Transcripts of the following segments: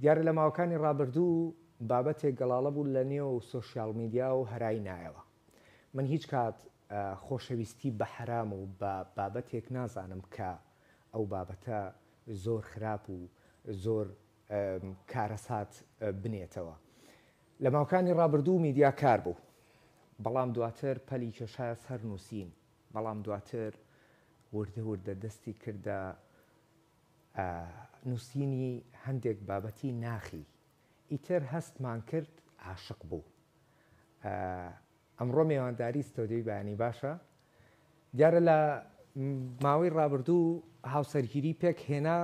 دیارە لە ماوەکانی ڕابردوو بابەتێک گەڵاڵە بوو لە نێو سۆشیال میدیا و هەرای نایەوە. من هیچ کات خۆشەویستی بە حرام و بە بابەتێک نازانم کە ئەو بابەتە زۆر خراپ و زۆر کارەسات بنێتەوە. لە ماوەکانی ڕابردوو میدیا کار بوو، بەڵام دواتر پەلی کێشایە سەر نووسین، بەڵام دواتر وردە وردە دەستی کردە نووسینی هەندێک بابەتی ناخی، ئیتر هەستمان کرد عاشق بوو. ئەمڕۆ میێوانداری ستۆدیۆی بەیانی باشە. دیارە لە ماوەی ڕابردوو هاوسەرگیری پێک هێنا،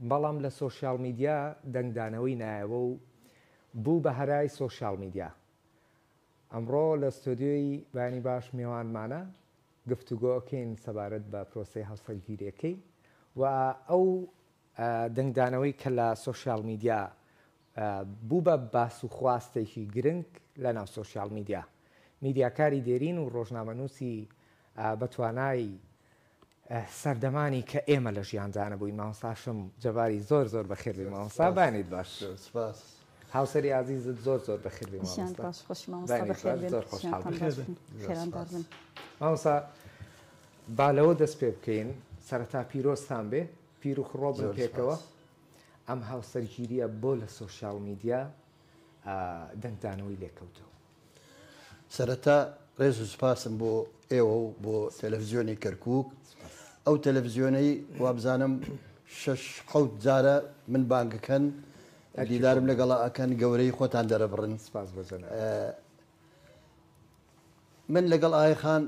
بەڵام لە سۆشیال میدیا دەنگدانەوەی نایەوە و بوو بە هەرای سۆشیال میدیا. ئەمڕۆ لە ستۆدیۆی بەیانی باش میێوانمانە گفتوگۆکەین سەبارەت بە پرۆسەی هاوسەرگیریەکەی و ئەو دەنگدانەوەی کە لە سۆشیال میدیا بوو بە باس و خواستێکی گرنگ لە ناو سۆشیال میدیا. میدیاکاری دێرین و ڕۆژنامەنووسی بەتوانای سەردەمانی کە ئێمە لە ژیاندانە بووین. مامۆستاشم جەباری زۆر زۆر بەخێربی مامۆستا، بانیت باش. هاوسەری عزیزت زۆر زۆر بەخێربی مامۆستا. مامۆستا با لەوە دەست پێ بکەین، سەرەتا پیرۆستان بێ، پیر و خڕۆ بن پێکەوە. ئەم هاوسەرگیریە بۆ لە سۆشیال میدیا دەنگدانەوەی لێکەوتەوە. سەرەتا ڕێز و سپاسم بۆ ئێوە و بۆ تەلەڤیزیۆنی کەرکووک. ئەو تەلەڤیزیۆنەی وابزانم 6-7 جارە من بانگەکەن دیدارم لەگەڵا ئەکەن، گەورەی خۆتان دەرەبڕن. سپاس بەجەناب. من لەگەڵ ئاغای خان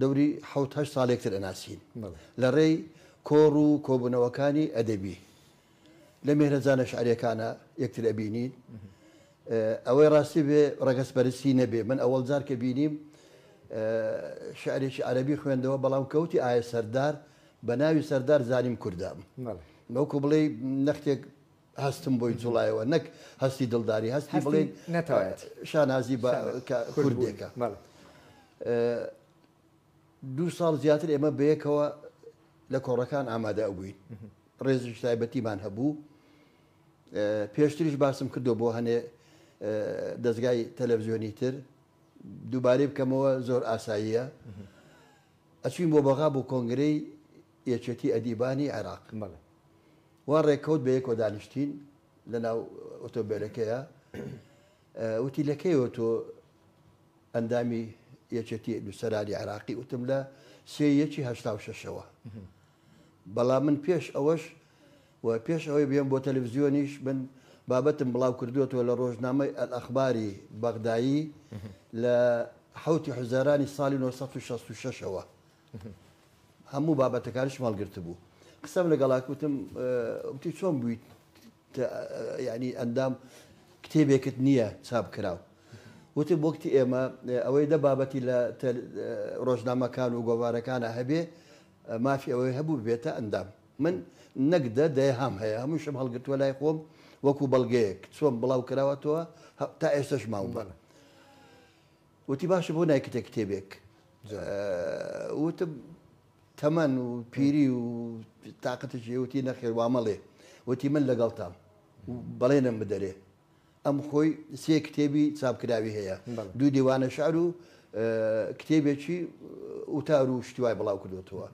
دەوری 7-8 ساڵێکتر ئەناسین لە ڕێی کۆڕ و کۆبوونەوەکانی ئەدەبی. لە مێرەجانە شعریەکانە یەکتر ئەبینین. ئەوەی ڕاستی بێ ڕەگەسپەرستی نەبێ. من ئەوەڵ جار کە بینیم شعرێکی عەرەبی خوێندەوە، بەڵام کەوتی ئایە سەردار بە ناوی سەردار زانیم کوردام. وەکو بڵێ نەختێک هەستم بۆی جوڵایەوە، نەک هەستی دڵداری، هەستی بڵێ نەتەوێت شانازی بە کوردێکە. 2 ساڵ زیاتر ئێمە بەیەکەوە لە کۆڕەکان ئامادە بووین. ڕێزش تایبەتیمان هەبوو. پێشتریش باسم کردو بۆ هەنێ دەستگای تەلەڤیزیۆنی تر، دووبارەی بکەمەوە زۆر ئاساییە. ئەچین بۆ بەغا بۆ کۆنگرەی یەکێتی ئەدیبانی عێراق. وا ڕێککەوت بە یەکەوە دانیشتین لە ناو ئۆتۆبێلەکەیە. وتی لەکەیەوە تۆ ئەندامی یەکێتی نووسەرانی عێراقی؟ وتم لە 3/86ەوە. بەڵام من پێش ئەوەش و پێش ئەوەی بێم بۆ تەلەڤیزیۆنیش من بابەتم بڵاو کردوێتەوە لە ڕۆژنامەی ئەلئەخباری بەغدایی لە 7 حوزەرانی ساڵی 1966ەوە. هەموو بابەتەکانش ماڵگرتە بوو. قسەم لەگەڵا وتم وتی چۆن بوویت یعنی ئەندام کتێبێکت نییە چاپ کراو؟ وتم وەکتی ئێمە ئەوەی دە بابەتی لە ڕۆژنامەکان و گۆوارەکانە هەبێ، مافی ئەوەی هەبوو بێتە ئەندام. من نەکدە دەیهام هەیە، هەمووشم هەڵگرتووە لای خۆم وەکو بەڵگەیەک چۆن بڵاو کراوەتەوە تا ئێستش ماوە. وتی باشە بۆ نایکتە کتێبێک؟ وتم تەمەن و پیری و تااقەتشی وتی نەخێر وامەڵێ. وتی من لەگەڵتام بەڵێنم بدەرێ. ئەم خۆی 3 کتێبی چاپکراوی هەیە، 2 دیوانە شعر و کتێبێکی وتار و شتیوای بڵاو کردوتەوە.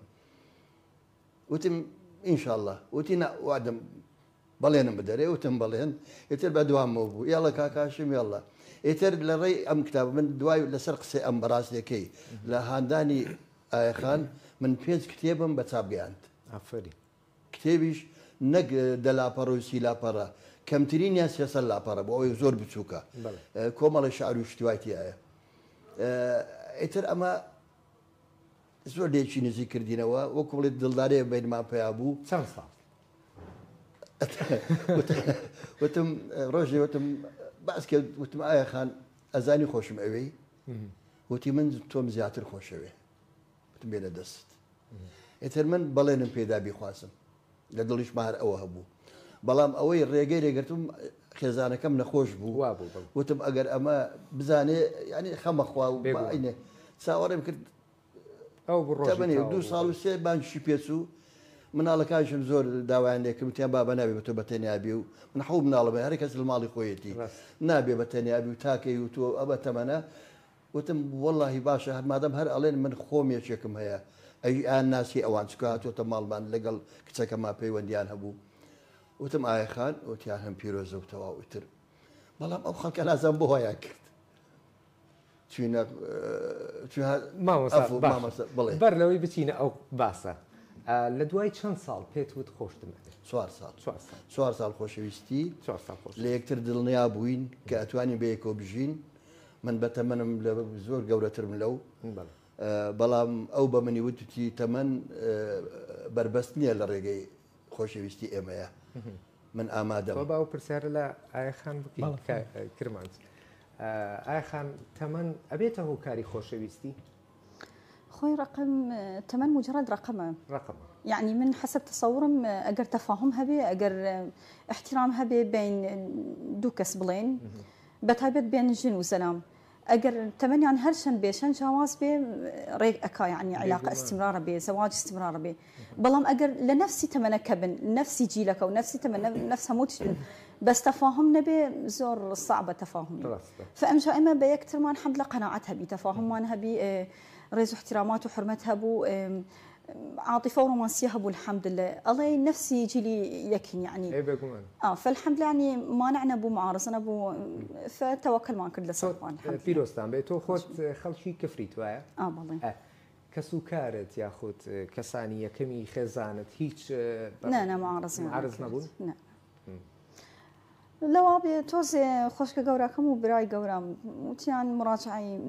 وتم ئینشاءالله. وتی وادم بەڵێنم بدەرێ. وتم بەڵێن. ئێتر بە دوامەوە بوو. یاڵە کاکاشم یاڵە. ئێتر لە ڕێی ئەم کتاب من دوای لەسەر قسەی ئەم بەڕاستیەکەی لە هاندانی ئایەخان من 5 کتێبم بە چاپگەیاند. کتێبیش نەک دەلاپەڕ و سیلاپەڕە، کەمترین یان 300 لاپەڕە بۆ ئەوەی زۆر بچووکە، کۆمەڵی شعر و شتیواتی هەیە. ئێتر ئەمە زۆر لێکی نزیک کردینەوە، وەکو بڵێت دڵدارەیە بینمان پێیا بوو. چەند ساڵ؟ وتم ڕۆژێ وتم باس کرد، وتم ئایا خان ئەزانی خۆشم ئەوەی؟ وتی من تۆم زیاتر خۆشەوێ. وتم بێنە دەست. ئێتر من بەڵێنم پێدا بیخواسم، لە دڵیش مار ئەوە هەبوو. بەڵام ئەوەی ڕێگەی لێگرتم خێزانەکەم نەخۆش بوو. وتم ئەگەر ئەمە بزانێ ینی خەمەخوا و چاوەڕێم کرد. 2 ساڵ و 3 بانشی پێچوو مناڵەکانشم زۆر داوایان لێکرد وتیان بابە نابێ بە تۆ بە تەنیابی و من حەوت مناڵەمە هەر کەس لە ماڵی خۆیەتی نابێ بە تەنیابی و تاکەی و تۆ ئەبە تەمەنە وتم واللهی باشە مادەم هەر ئەڵێن من خۆم یەکێکم هەیە ئەی ئان ناسی ئەوان چکە هاتوۆتە ماڵمان لەگەڵ کچەکەما پەیوەندیان هەبوو وتم ئایا خان وتیان هەم پیرۆزە و تەواوتر بەڵام ئەو خەڵکە نازان بۆ هۆیان کرد بەر لەوەی بچینە ئەو باسە لە دوای چەند ساڵ پێت وت خۆشتم 4 ساڵ خۆشەویستی لە یەکتر دڵنیا بووین کە ئەتوانین بە یەکەوە بژین من بە تەمەنم لە زۆر گەورەترم لەو بەڵام ئەو بە منی وتتی تەمەن بربەست نییە لە ڕێگەی خۆشەویستی ئێمەیە من ئامادەم باو پرسیارە لە ئایخان بکەین کرمانج ئایخان تەمەن ئەبێتە هۆکاری خۆشەویستی خوي رقم تمن مجرد رقم يعني من حسب تصورم اقر تفاهم هبي اقر احترام هبي بين دو كسبلين بتابت بين الجن وسلام اقر تمن يعني هرشن بيشن جواز بي ريق اكا يعني علاقه استمرار بي زواج استمرار بي بلام اقر لنفسي تمن كبن نفسي جيلك ونفسي تمن نفسها موت بس تفاهم نبي زور صعبه تفاهم فامشى اما بيكتر ما الحمد لله قناعتها بتفاهم ما هبي ريز احترامات وحرمتها بو عاطفه ورومانسيه بو الحمد لله الله نفسي يجي لي يكن يعني فالحمد لله يعني ما نعنى بو معارضه بو فتوكل ما كل سوقان الحمد لله بيروستان بيتو خود خلشي كفريت وايا والله كسوكارت ياخذ كسانيه كمي خزانت هيك لا معارضه نبون لا لو أبي توزي خوشك جوراكم وبراي جورام وتيان مراجعي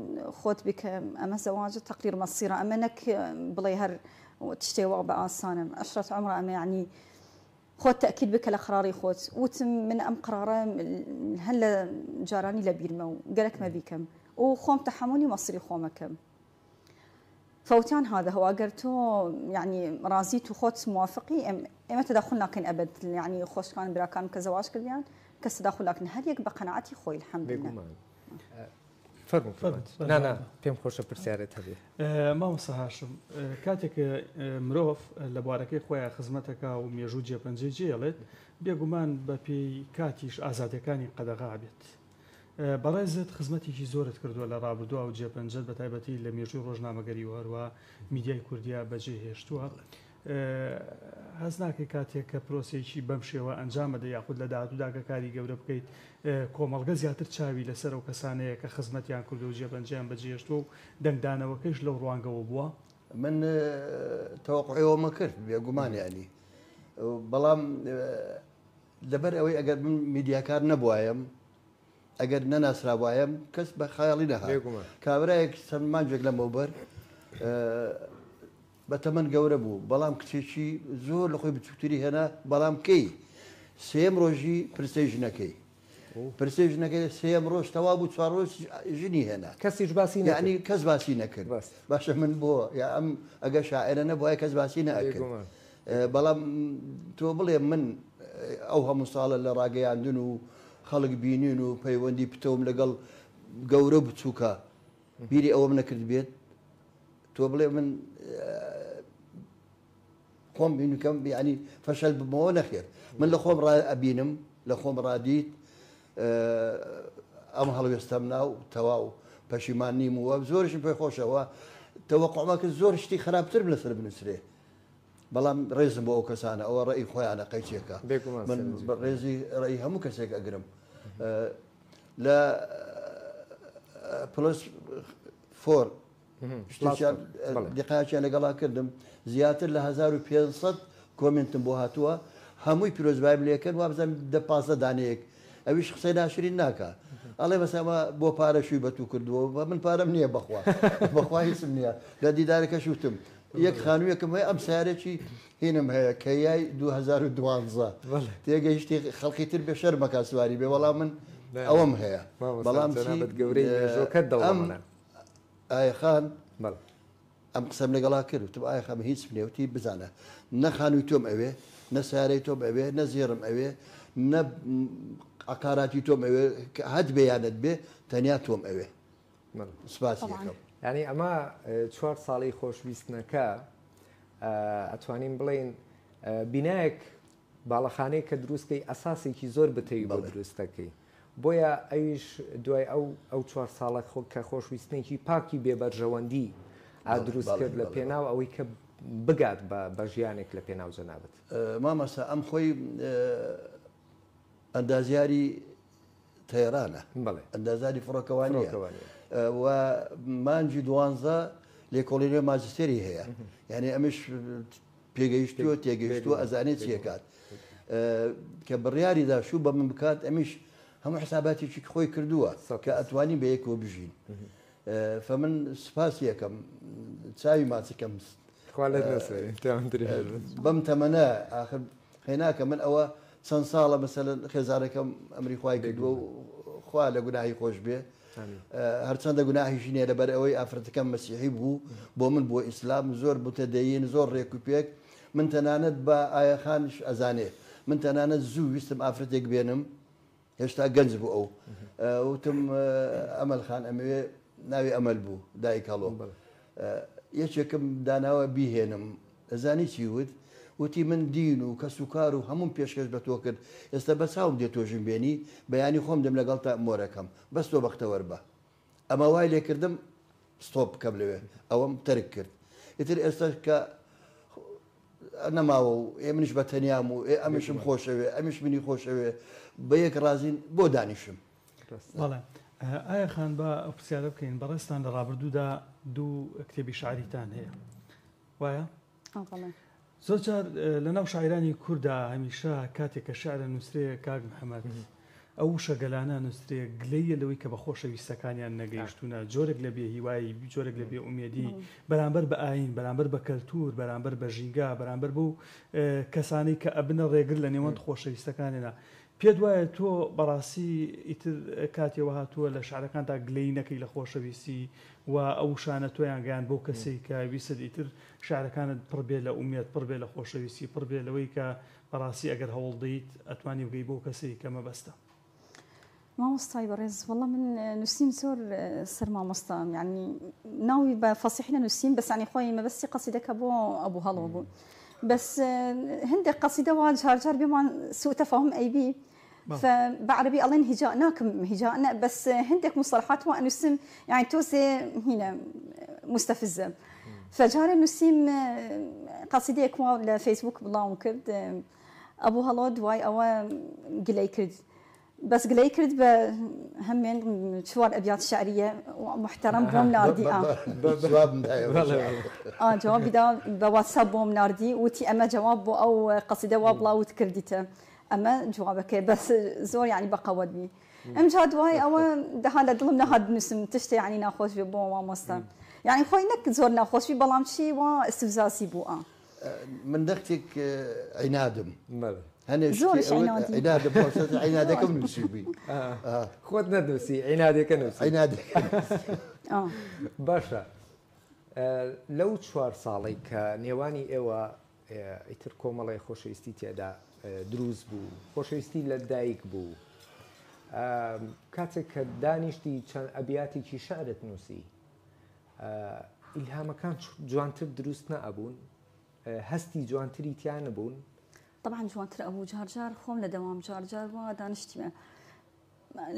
خوت بك أما زواج تقرير مصيرة أما نك بليهر وتشتي وقبة آسانة عشرة عمره أما يعني خوت تأكيد بك الأقراري خوت وتم من أم قراره هلا جاراني لبيرمو قالك ما بيكم وخوم تحموني مصري خومكم فوتان هذا هو قرتو يعني رازيتو خوت موافقي اما تدخل لكن ابد يعني خوش كان برا كان كزواج كليان كتدخل لكن هل يك بقناعتي خوي الحمد لله فرمو نا فيم خوش برسيارت هذه ما مصهاشم كاتك مروف لباركي خويا خدمتك وميجوجي بنجيجي يلد بيغمان ببي كاتيش ازادكاني قدغابت بەڕێزت خزمەتێکی زۆرت کردووە لە ڕابردووە و جێپەنجەت بە تایبەتی لە مێژووی ڕۆژنامەگەری و هەروە میدیای کوردیا بەجێ هێشتووە هەز ناکەی کاتێک کە پرۆسێکی بەم شێوە ئەنجامەدە یاخود لە داهاتوودا کاری گەورە بکەیت کۆمەڵگە زیاتر چاوی لەسەر ئەو کەسانەیە کە خزمەتیان کردو و جێپەنجیان بەجێ هێشتووە و دەنگدانەوەکەیش لەو ڕوانگەوە بووە من تەوەقعەوەمە کرد بێگومان ینی بەڵام لەبەر ئەوەی ئەگەر من میدیاکار نەبووایەم ئەگەر نەناسرابوایم کەس بە خەیاڵی نەها کابرایەک سەرمانجێک لەمەوبەر بە تەمەن گەورە بوو بەڵام کچێکی زۆر لە خۆی بچووتری هێنا بەڵام کەی سێم ڕۆژی پرسێژنەکەی پرسێژنەکەی سێم ڕۆژ تەوا بوو 4 ڕۆژ ژنی هێنا کەسیش باسی یعنی کەس باسی نەکرد باشە من بۆ یا ئەم ئەگە شاعرە نەبووە کەس باسی نەکرد بەڵام تۆ بڵێ من ئەو هەموو ساڵە لە ڕاگەیاندن و خەڵک بینین و پەیوەندی پتەوم لەگەڵ گەورە بچووکە بیری ئەوەم نەکرد بێت تۆ بڵێ من خۆم بینکەم ینی فەشەل بمەوە نەخێر من لە خۆم ئەبینم لە خۆم ڕادیت ئەم هەڵوێستەم ناو تەواو پەشیمان نیم وە زۆرشم پێی خۆشەوە تەوەقعمەکە زۆر شتی خراپتر لەسەر بنووسرێ بەڵام ڕێزم بۆ ئەو کەسانە ئەوە ڕێی خۆیانە قەیچێکە من ڕێزی ڕێی هەموو کەسێک ئەگرم لە پلس 4 دیقایان لەگەڵا کردم زیاتر لە 1500 کۆمنتم بۆ هاتووە هەمووی پیرۆزبایم لێکرد وا بزانم 15 دانەیەک ئەویش قسەی ناشرین ناکە ئەڵێ بەسەمە بۆ پارەشووی بەتوو کردووە من پارەم نییە بەخوا بەخوا هیچم نییە لە دیدارەکە شوتم یەک خانوویەکەم هەیە ئەم سیارێکی هینم هەیە کە یای 2012 تێگەیشتی خەڵکی تر بێ شەرمەکە سواری بێ وەڵام من ئەوەم هەیە بەڵام ئەم ئایخان ئەم قسەم لەگەڵا کرد وتم ئایخەم هیچ بنێوتی بزانە نە خانووی تۆم ئەوێ نە سیارەی تۆم ئەوێ نە زێڕم ئەوێ نە عقاراتی تۆم ئەوێ هەد بێیانت بێ تەنیا تۆم ئەوێ سپاسی یەکەم ینی ئەمە 4 ساڵی خۆشویستنەکە ئەتوانین بڵێن بینایەک باڵەخانەیە کە دروستکەی ئەساسێکی زۆر بتەوی بۆ دروستەکەی بۆیە ئەویش دوای ئەو 4 ساڵە کە خۆشویستنێکی پاکی بێبەرژەوەندی دروست کرد لە پێناو ئەوەی کە بگات بە ژیانێک لە پێناو جەنابەت. مامەسا ئەم خۆی ئەندازیاری تەیرانە ئەندازاری فڕۆکەوانیە و مانجی 12 لێکۆڵینەوە ماجستێری هەیە یعنی ئەمش پێگەیشتووە تێگەیشتووە ئەزانێت چیەکات کە بڕیاریدا شوو بە من بکات ئەمیش هەموو حساباتێکی خۆی کردووە کە ئەتوانی بە یەکەوە بژین فمن سپاس یەکەم چاوی ماچەکەم بەم تەمەنە ئاخر خێناکە من ئەوە چەند ساڵە مەسەلەن خێزارەکەم ئەمریخوای کردووە و خوا لە گوناهی خۆش بێ هەرچەندە گوناهیشی نیە لەبەر ئەوەی ئافرەتەکەم مەسیحی بوو بۆ من بۆ ئیسلام زۆر متەدەین زۆر ڕێک و پێک من تەنانەت بە ئایەخانش ئەزانێ من تەنانەت زوو ویستم ئافرەتێک بێنم هێشتا گەنج بوو ئەو وتم ئەمەل خان ئەمەوێ ناوی ئەمەل بوو دایک هەڵۆ یەکێکم داناوە بیهێنم ئەزانی چی وت وتی من دین و کەس و کار و هەموو پێشکەش بە تۆ کرد ئێستا بە چاوم دێت تۆژم بێنی بەیانی خۆم دەم لەگەڵ تا مۆرەکەم بەس تۆ بەختەوەربە ئەمە وای لێکردم ستۆپ بکەم لەوێ ئەوەم تەرک کرد ئیتر ئێستا کە نەماوە و ئێمنش بە تەنیام و ئەمشم خۆشەوێ ئەمیش منی خۆشەوێ بە یەک ڕازین بۆ دانیشم. بەڵێ ئایا خان بە ئەو پرسیارە بکەین بەڕێستان لە ڕابردوودا دوو کتێبی شاعریتان هەیە وایە؟ زۆر جار لەناو شاعرانی کووردا هەمیشە کاتێک کە شعرە نووسرێ کاک محەممەد ئەو شەگەلانە نووسرێ گلەیە لەوەی کە بە خۆشەویستەکانیان نەگەیشتونە جۆرێک لە بێ هیوایی جۆرێک لە بێ ئومێدی بەرامبەر بە ئاین بەرامبەر بە کەلتور بەرامبەر بە ژینگا بەرامبەر بۆ کەسانی کە ئەبنە ڕێگر لە نێوەند خۆشەویستەکانێنە پێت وایە تۆ بەڕاستی ئیتر کاتێوە هاتووە لە شعرەکاندا گلەی نەکەی لە خۆشەویستی و ئەو شانە تۆیان گەیان بۆ کەسێک کە ویست ئیتر شعرەکانت پڕ بێ لە ئومێد پڕ بێ لە خۆشەویستی پڕ بێ لەوەی کە بەڕاستی ئەگەر هەوڵدەیت ئەتوانی بگەی بۆ کەسێک کە مەبەستە. مامۆستای بەڕێز وەڵام من نووسیم زۆر سەر مامۆستام یعنی ناوی بە فەسیحینە نووسیم بەسانی خۆی مەبەستی قەسیدەکە بۆ ئەبوو هەڵۆ بوو بس هندێک قەسیدەوە جارجار بێمان سوء تفاهم ئەیبی فبعربي الله هجاءناكم هجاءنا بس هندك مصطلحات وأنا نسم يعني توسي هنا مستفزة فجاري نسيم قصيدة كوا لفيسبوك بالله وكرد أبو هالود واي أو قلي كرد بس قلي كرد بهمين شوار أبيات شعرية محترم بوم ناردي جواب دا بواتساب بوم ناردي وتي أما جواب بو أو قصيدة وابلا وتكرديته أما جوابك بس زور يعني بقود بي أم جاد واي أو ده هذا ظلمنا هاد نسم تشتي يعني ناخذ في بو ومستا يعني خوي نك زور ناخذ في بلام شيء واستفزازي بو من دختك عنادم هني زورش عنادم عنادك نسيبي خذنا نسي عنادك نسي عنادك باشا لو 4 ساڵی کە نێوانی ئێوە ئیتر کۆمەڵی خۆشەویستی تێدا دروست بوو خۆشەویستی لە دایک بوو کاتێک کە دانیشتی چەند ئەبیاتێکی شعرت نووسی ئیلهامەکان جوانتر دروست نەئەبوون هەستی جوانتری تیان نەبوون طبعا جوانتر ئەبوو جارجار خۆم لە دەوام جارجار وە دانیشتیمە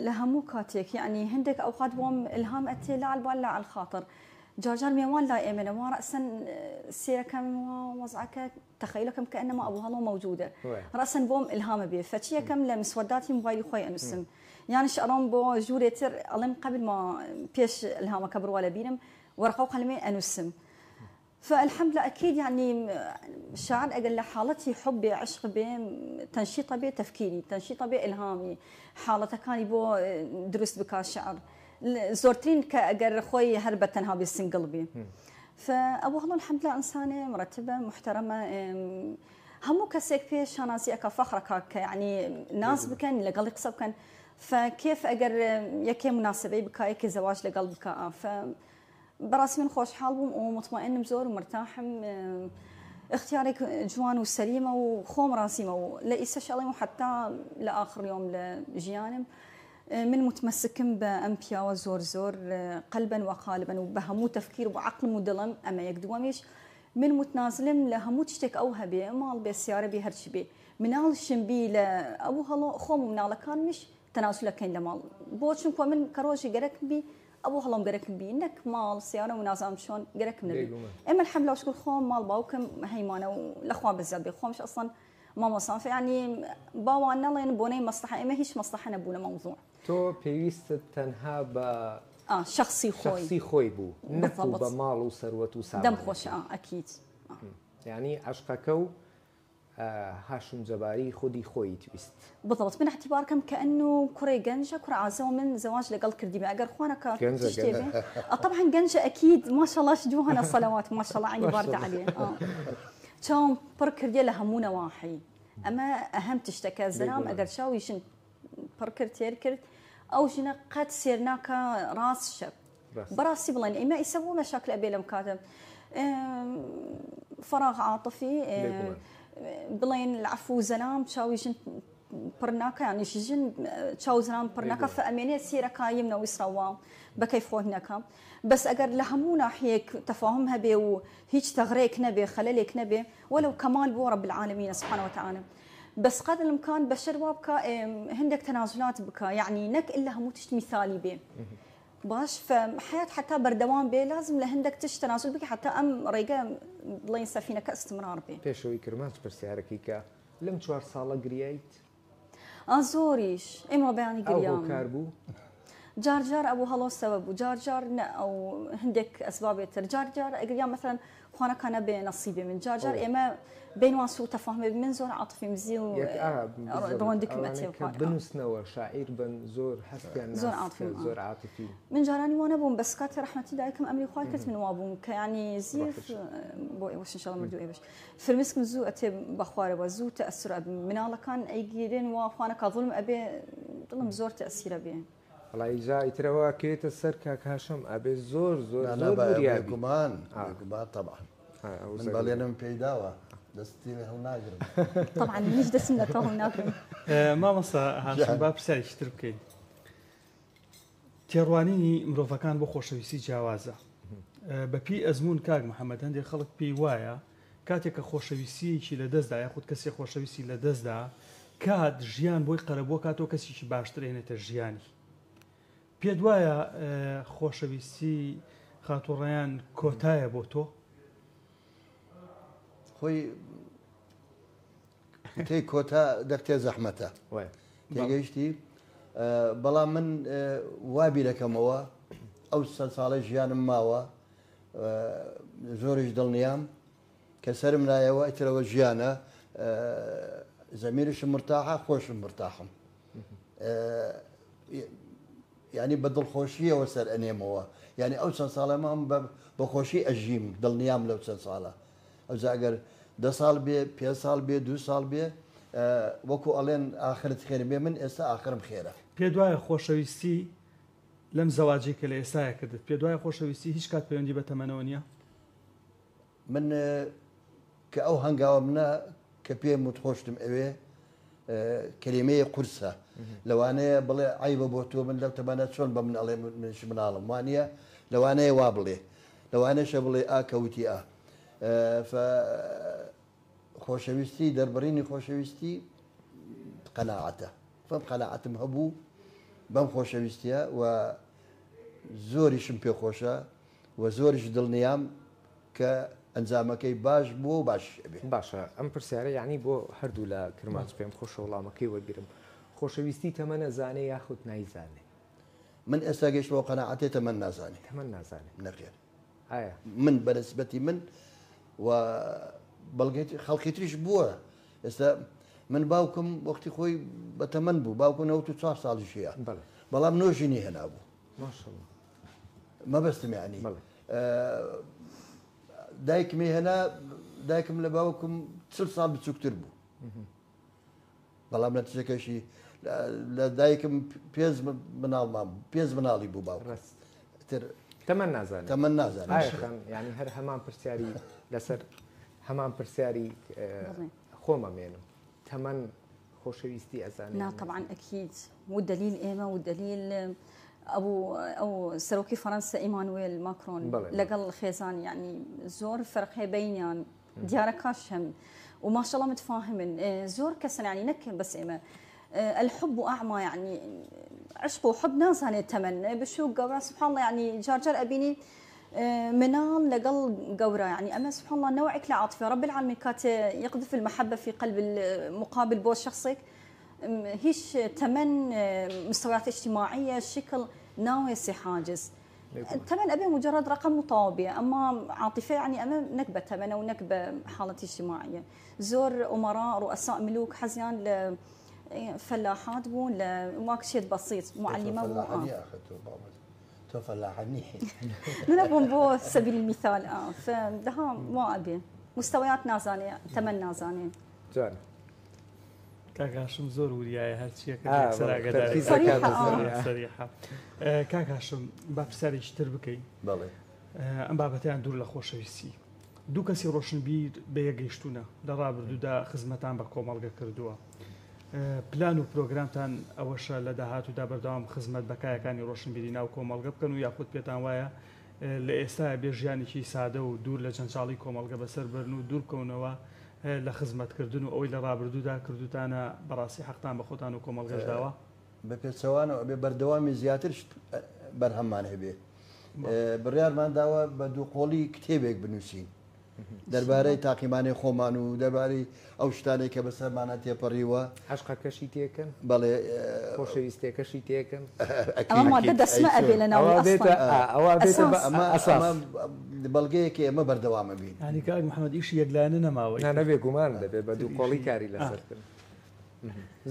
لە هەموو کاتێک يعني هەندێک ئەوقات بۆم ئیلهام ئەتێ لا على البال لا على الخاطر جارجار ميوان لا إيمانه ورأسا سيركم ووضعك تخيلكم كأنما أبو هالو موجودة رأسا بوم إلهام به فتشي كم لمسوداتي موبايلي خوي أنسم يعني شعرهم بو جوريتر ألم قبل ما بيش إلهام كبر ولا بينم ورقوا قلمي أنسم فالحمد لله أكيد يعني شعر أقل حالتي حبي عشق به تنشيط به تفكيري تنشيط به إلهامي حالتك كان بو درست بكا شعر زورتين كأجر خوي هربة تنها بالسنقلبي فأبو هلو الحمد لله إنسانة مرتبة محترمة همو كسيك فيه شانازي أكا فخرك يعني ناس بكن لقلب قصب كان فكيف أجر يكي مناسبة بكا يكي زواج لقلب بكا براسي من خوش حالهم ومطمئن مزور ومرتاحم اختيارك جوان وسليمة وخوم راسيمة لإيساش الله حتى لآخر يوم لجيانم من متمسكم بأمبيا وزور زور قلبا وقالبا وبهمو تفكير وعقل مدلم أما يقدوميش من متنازلم لهمو تشتك أو هبي مال بالسيارة بي هرش بي منال شنبي لأبو هلا خوم منال كان مش تنازل كين لمال بوشن كومن كروجي جرك بي أبو هلا جرك بي إنك مال سيارة منازم شلون جرك نبي إما الحمد لله وشكر خوم مال باوكم هيمانة والأخوان بالذات بيخومش أصلا ما مصاف يعني باوانا لين بوني مصلحة إما هيش مصلحة نبونا موضوع تو بيست تنها ب شخصي خوي بو نكو بمال وثروة وسعادة دم خوش أكيد يعني عشقكو هاشم جباري خودي خوي تويست بالضبط من اعتباركم كأنه كرة جنجة كرة عزو من زواج لقل كردي ما أقر خوانك جنجة طبعا جنجة أكيد ما شاء الله شجوهنا الصلوات ما شاء الله عيني بارد عليه كان بركردي لهمونا واحي أما أهم تشتكى زلام أقر شاوي شن بركر تيركرت أو جنا قد سيرناك راس شب براسي بلين إما يسووا مشاكل أبي المكاتب فراغ عاطفي بلين العفو زلام شاوي جن برناكا يعني شجن شاو زلام برناكا فأمينة سيركا يمنا ويسروا بكيف هناك بس أجر لهمونا حيك تفاهمها بي وهيج تغريك نبي خلالك نبي ولو كمال بو رب العالمين سبحانه وتعالى بس قدر الامكان بشر وابكا هندك تنازلات بكا يعني نك الا همو تشت مثالي بي باش فحياه حتى بردوام بي لازم لهندك تشت تنازل بك حتى ام ريقه بلين سفينه كاستمرار بي بيشوي كرمات برسياركيكا لم توار صاله قريايت زوريش اما بياني قريام او كاربو جار ابو هلو سبب وجار او هندك اسباب جار قريام مثلا وانا كان بنصيبي من جار اما بين واسو تفاهم من زور عاطفي مزيو روندك متي بنسنوا شاعر بن زور حسب الناس زور عاطفي من جاراني وانا بوم بس كات رحمتي دايكم امري خايكت من وابوم يعني زيف بوي واش ان شاء الله مردو ايش في المسك مزو اتي بخواره وزو تاثر من الله كان ايجيرين وانا كظلم ابي ظلم زور تاثير ابي والله جاي ترى كيت السركه هاشم ابي زور لا كمان طبعا من بالينا من بيداوا دستي هالناقرم طبعا ليش دسمنا تو هالناقرم ما مصا هاشم باب سري اشتركين تيروانيني مروفكان بو خوشويسي جوازه بپی ازمون کاگ محمد هندي خلق پی وایا کاتێک خوشویسی چی لدەست دا یاخود کەسی خوشویسی لدەست دا کات ژیان بۆی قەرەبووە کاتەوە کەسیی باشتر هێنێتە ژیانی پێت وایە خۆشەویستی خاتوڕیان کۆتایە بۆ تۆ خۆی تێی کۆتا دەکتێ زەحمەتە تێگەیشتی بەڵام من وابی دەکەمەوە ئەو سە ساڵە ژیانم ماوە زۆریش دڵنیام کە سەرم لایەوە ئیترەوە ژیانە زەمیرشم مرتاحە خۆشم مرتاحم یعنی بە دڵخۆشیەوە سەر ئەنێمەوە یعنی ئەو چەند ساڵە مام بە خۆشی ئەژیم دڵنیام لەو چەند ساڵە ئەوجا ئەگەر 10 ساڵ بێ 5 ساڵ بێ 2 ساڵ بێ وەکو ئەڵێن ئاخرت خێر بێ من ئێستا ئاخرم خێرە پێت وایە خۆشەویستی لەم زەواجی کە لە ئێستاە کردت پێت وایە خۆشەویستی هیچ کات پەیوەندی بە تەمەنەوە نییە من کە ئەو هەنگاوە منە کە پێم وتخۆشتم ئەوێ کەلیمەیە قورسە لەوانەیە بڵێ عیبە بۆ تۆ من لەو تەمەنە چۆن بە من ئەڵێ منش مناڵم وانە لەوانەیە وا بڵێ لەوانەشە بڵێ ئاکەوتی خۆشەویستی دەربڕینی خۆشەویستی قەناعەتە فەم قەناعەتم هەبوو بەم خۆشەویستیە و زۆریشم پێخۆشە و زۆریش دڵنیام کە ئەنجامەکەی باش بووە و باش بێ باشە ئەم پرسیارە یعنی بۆ هەردوو لە کرماچ پێم خۆشە وەڵامەکەی وەرگرم خۆشەویستی تەمەنە زانێ یاخود نایزانێ من ئێستا گەشتەوە قەناعەتێ تەمەن نازانێ تەمەن نازانێ نەخێر ئایا من بەنسبەتی من و بەڵگەی خەڵکی تریش بووە ئێستا من باوکم وەختی خۆی بە تەمەن بوو باوکو 94 ساڵیشیە بەڵام نۆژینی هێنابوو مەبەستم یعنی دایکمی هێنا دایکم لە باوکم 40 ساڵ بچووکتر بوو بەڵام نەتیجەکەشی لە دایکم پێنج مناڵی بوو باوک تەمەن نازانێت تەمەن نازانێت ینی هەر هەمان پرسیاری لەسەر هەمان پرسیاری خۆمەمێنم تەمەن خۆشەویستی ئەزانێت نا طبعا أكيد والدليل إيما والدليل او سەرۆکی فەرەنسا ئیمانوێل ماکرۆن لەگەڵ خێزان يعني زۆر فەرقێ بینیان دیارەکەش هەم وما شاء الله متفاهمين زور كسن يعني نك بس إما الحب أعمى يعني عشق وحب ناس يعني التمن بشو قورا سبحان الله يعني جار أبيني منال لقل قورا يعني أما سبحان الله نوعك لعاطفة رب العالمين كات يقذف المحبة في قلب المقابل بو شخصك هيش تمن مستويات اجتماعية شكل ناوي حاجز الثمن أبي مجرد رقم مطابع أما عاطفة يعني أما نكبة ثمن أو نكبة حالة اجتماعية زور أمراء رؤساء ملوك حزيان لفلاحات بون لماك شيء بسيط معلمة بون فلاحني نبون بو سبيل المثال فدها ما أبي مستويات نازانية ثمن نازانية جان كاكاشم زور وریایە هەرچیەکە سەریحە کاکاشم با پرسیارێکی تر بکەین ئەم بابەتیان دوور لە خۆشەویستی دوو کەسی ڕۆشنبیر بەیەگەیشتوونە لە ڕابردوودا خزمەتان بە کۆمەڵگە کردووە پلان و پرۆگرامتان ئەوەشە لە داهاتوودا بەردەوام خزمەت بەکایەکانی ڕۆشنبیری ناو کۆمەڵگە بکەن و یاخود پێتان وایە لە ئێستا بێژیانێکی سادە و دوور لە جەنجاڵی کۆمەڵگە بەسەر بەرن و دوور بکەونەوە لە خزمەتکردن و ئەوەی لە ڕابردوودا کردوتانە بەڕاستی حەقتان بە خۆتان و کۆمەڵگەشداوە بە پێچەوانەوە بێ بەردەوامی زیاتر بەرهەممان هەبێ بڕیارمان داوە بە دووقۆڵی کتێبێک بنووسین دەربارەی تاقیمانەی خۆمان و دەربارەی ئەو شتانێک کە بەسەرمانە تێپەڕیوە عەشقەکەشی تێکەن بەڵێ خۆشەویستیەکەشی تێکەن ئەمە دەسمە ئەبێ لە ناوی ئەسڵ بەڵگەیەکی ئێمە بەردەوامە بین ینی کاک محەممەد ئیشی یەکلایەنە نەماوەی نەبێ گومان دەبێت بە دووقۆڵی کاری لەسەرکردن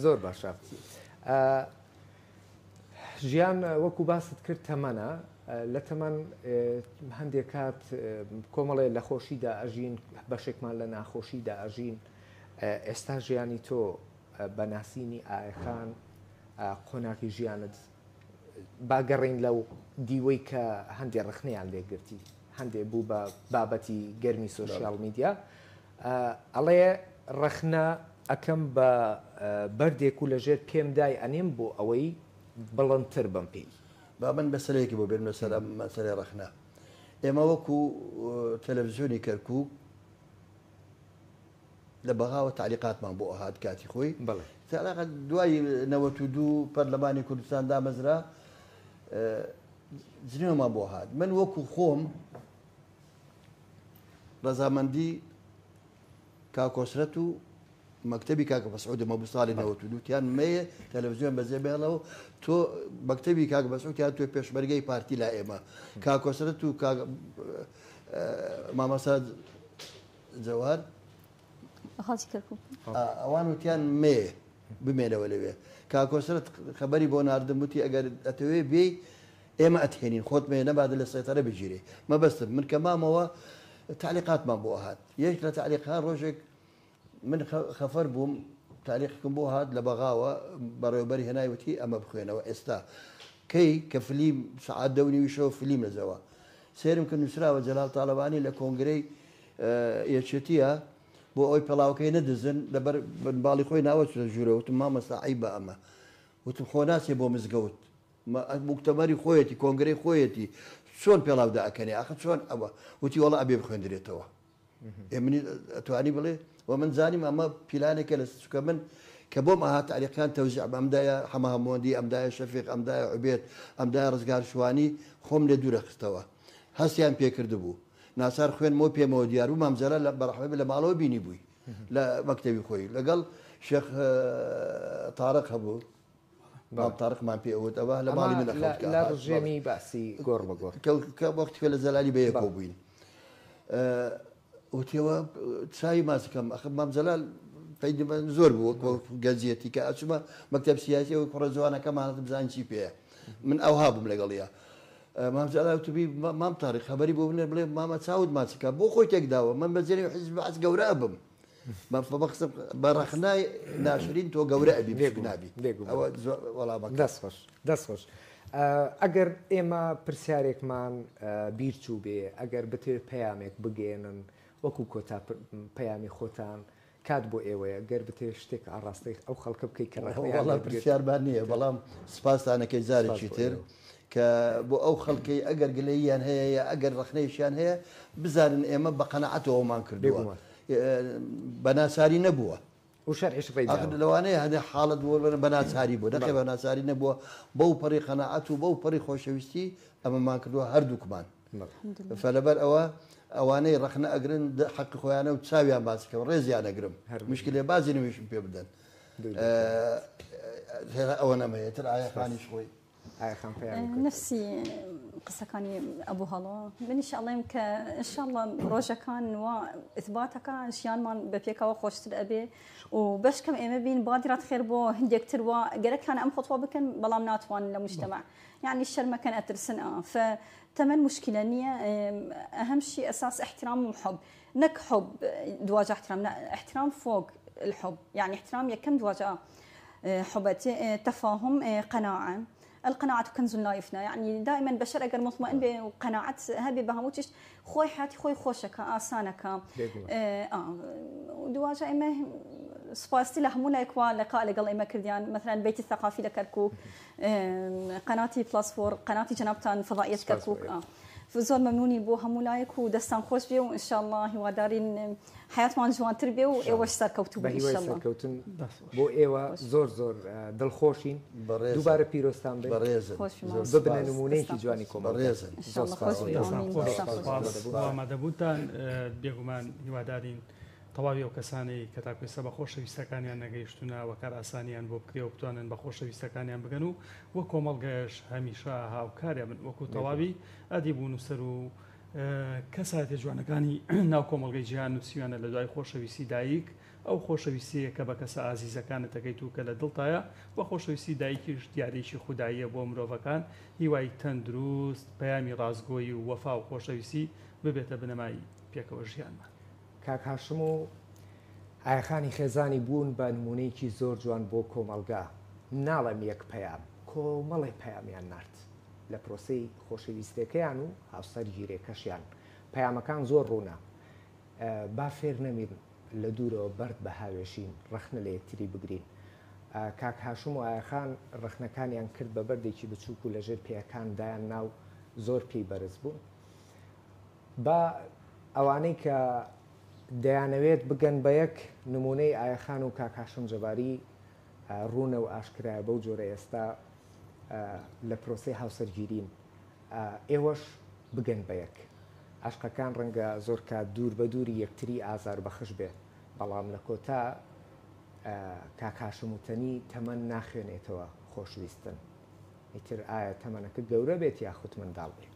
زۆر باشە ژیان وەکو باست کرد تەمەنە لە تەمەن هەندێک کات کۆمەڵێ لە خۆشیدا ئەژین بەشێکمان لە ناخۆشیدا ئەژین ئێستا ژیانی تۆ بەناسینی ئایەخان قۆناکی ژیانت باگەڕین لەو دیوەی کە هەندێک ڕخنەیان لێگرتی هەندێک بوو بە بابەتی گەرمی سۆشیال میدیا ئەڵێ ڕخنە ئەەکەم بە بەردێک و لەژێر پێم دای ئەنێم بۆ ئەوەی بڵندتر بم پێی با من بەسەرێکی بۆ بێن لەسەر ئەم مەسەلەی ڕخنە ئێمە وەکو تەلەڤیزیۆنی کەرکووک لە بەغاوە تعلیقاتمان بۆ ئەهات کاتی خۆی تالاقەت دوای 92 پەرلەمانی کوردستان دامەزرا جنێومان بۆ هات من وەکو خۆم ڕەزامەندی کاکۆسرەت و مەکتەبی کاکە بەسعود مەبوو ساڵی 92 تیان مەیە تەلەڤیزیۆن بەجێ بێڵەوە تۆ مەکتەبی کاک بەسعودیان توێ پێشمەرگەی پارتی لا ئێمە کاکۆسرەت و مامەسا جەوهەر ئەوان وتیان مێ بمێنەوە لەوێ کاکۆسرەت خەبەری بۆ ناردم وتی ئەگەر ئەتەوێ بێ ئێمە ئەتهێنین خۆت مێ نەبادە لە سەیتەرە بگیرێ مەبەستم من کە مامەوە تعلیقاتمان بۆ هات یەک لە تعلیقان ڕۆژێک من خەفەر بووم تعلیقکم بۆ هات لە بەغاوە بەڕێوەبەری هێنایوتی ئەمە بخوێنەوە ئێستا کەی کە فلیم سعات دەونیویشەوە فلیم لەزەوە سێرم کە نووسراوە جەلال تاڵەبانی لە کۆنگرەی یەکێتیە بۆ ئەوی پەڵاوەکەی نەدزن لەبەر بنباڵی خۆی ناوە لە ژوورە وتم مامەستا عیبە ئەمە وتم خۆ ناسێ بۆ مزگەوت موکتەمەری خۆیەتی کۆنگرەی خۆیەتی چۆن پێڵاودا ئەکەنێ ئاخر چۆن ئەوە وتی وەڵا ئەبێ بخوێندرێتەوە ئێمنی ئەتوانی بڵێ و من زانیم ئەمە پیلانێکە لە سوکە من کە بۆم ئاهات تعلیقان تەوزیع ئەمدایە حەمامۆندی ئەمدایە شەفیق ئەمدایە عوبێت ئەمدایە ڕزگار شوانی خۆم لێ دوورە خستەوە هەستیان پێکرد بوو ناسار خوێنمەوە پێمەوە دیار و مامزەرە لە بەڕەحمە لە ماڵەوە بینی بووی لە مەکتەبی خۆی لەگەڵ شێخ تارق هەبوو تارقمان پێ ئەوت ئەوە لە ماڵی من لە ڕژێمی باسی گۆڕ بە گۆڕ کە وەختێ لە زەلالی بەیەکەوە بووین وتیەوە چای ماسەکەم ئەخ مامزەلال پەیدی من زۆر بوو گەزیەتی کە ئەچمە مەکتەب سیاسی و کوڕە جوانەکەمانە بزانین چی پێەیە من ئەوها بووم لەگەڵیە مامزەلال وتبی مام تاریخ خەبەری بۆ بنێ بڵێ مامە چاوت ماچەکە بۆ خۆی تێکداوە من بەجێری حیزب بەعەز گەورە بم بەخسم بەڕەخنای ناشرین تۆ گەورە ئەبی نابی ئەوە وەڵامەکە دەست خۆش ئەگەر ئێمە پرسیارێکمان بیرچوو بێ ئەگەر بتێ پەیامێک بگێنن وەکو کۆتا پەیامی خۆتان کات بۆ ئێوەیە گەر بتێ شتێک ئاڕاستی ئەو خەڵکە بکەی کە پرسیاربان نییە بەڵام سپاسانەکەی زارێکی تر کە بۆ ئەو خەڵکی ئەگەر گلەییان هەیە یا ئەگەر ڕخنەیشیان هەیە بزانن ئێمە بە قەنەعەتەوەمان کردووە بە ناساری نەبووە وشەرعیش ڕێدا لەوانەیە هەندێک حاڵت بە ناساری بوو دەقێ بە ناساری نەبووە بەو پەڕی قەنەعەت و بەو پەڕی خۆشەویستی ئەمەمان کردووە هەردووکمان فلەبەر ئەوانەی ڕخنە ئەگرن حەقی خۆیانە و چاویان باسکە ڕێزیان ئەگرم مشکلێ بازی نوێشم پێ بدەن ئەوە نەمەیەتر ئایەخانیش خۆی نفسی قسەکانی ئەبوو هەڵۆ بنیشاڵێم کە ئینشاءڵڵا ڕۆژەکان و ئیثباتەکە ژیانمان بە پێکەوە خۆشتر ئەبێ و بەشکەم ئێمە بین بادیرات خێر بۆ هەندێکتر وە گەرەکان ئەم خۆتوە بکەن بەڵام ناتوانن لە مجتمع يعني شەرمەکەن ئەترسن فتەمەەن مشکلە نییە ئەهم شيء أساس احترام وحب نك حب دواجه احترام لا احترام فوق الحب يعني احترام يكم دواجه حبتي تفاهم قناعة القناعة كنز لا يفنى يعني دائما بشر أجر مطمئن بقناعة هذه بهموتش خوي حياتي خوي خوشك آسانك ودواجه إما سباستي لهم ولا يكوا لقاء لقال إما كرديان مثلا بيت الثقافي لكركوك قناتي بلاس فور قناتي جنابتان فضائية كركوك فزور ممنوني بو همولايك ودستان خوش بيو إن شاء الله هوادارين حياة مان جوان تربية وإيواش سركوتو إن شاء الله سركوتن بو إيوا زور دلخوشين دوباره بيروستان بي ببنى نمونيكي جواني كوما بريزن إن شاء الله خوش بيو وما دەبووتان بێگومان هیوادارین تەواوی ئەو کەسانی کە تاکوێسە بە خۆشەویستەکانیان نەگەیشتونە وەکار ئاسانیان بۆ بکرێ و بتوانن بە خۆشەویستەکانیان بگەن و وە کۆمەڵگەش هەمیشە هاوکارە من وەکو تەواوی ئەدی بوون و سەر و کەساتێ جوانەکانی ناو کۆمەڵگەی جیهان نووسیوانە لە دوای خۆشەویستی دایک ئەو خۆشەویستیە کە بە کەسە ئازیزەکانت دەکەیت و کە لە دڵتایە بە خۆشەویستی دایکیش دیارێکی خودداییە بۆ مرۆڤەکان هیوای تەندروست پەیامی ڕازگۆیی و وەفا و خۆشەویستی ببێتە بنەمای پێکەوە ژیانمان. کاک هاشم و ئایەخانی خێزانی بوون بە نمونەیەکی زۆر جوان بۆ کۆمەڵگا ناڵێم یەک پەیام کۆمەڵی پەیامیان نرد لە پرۆسەی خۆشەویستەکەیان و هاوسەرگیرێکەشیان پەیامەکان زۆر ڕوونە با فێر نەمیرن لە دوورەوە بەرد بە هاوێشین ڕەخنە لە یەکتری بگرین کاک هاشم و ئایەخان ڕەخنەکانیان کرد بە بەردێکی بچووک و لەژێر پێیەکان دایان ناو زۆر پێی بەرز بوون بە ئەوانەی کە دەیانەوێت بگەن بە یەک نمونەی ئایەخان و کاک هاشم جەباری ڕوونە و ئاشکرایە بەو جۆرە ئێستا لە پرۆسەی هاوسەرگیرین ئێوەش بگەن بە یەک عاشقەکان ڕەنگە زۆر کات دوور بە دووری یەکتری ئازار بەخش بێ بەڵام لە کۆتا کاک هاشم وتەنی تەمەن ناخوێنێتەوە خۆشویستن ئیتر ئایا تەمەنەکە گەورە بێت یاخود منداڵ بێت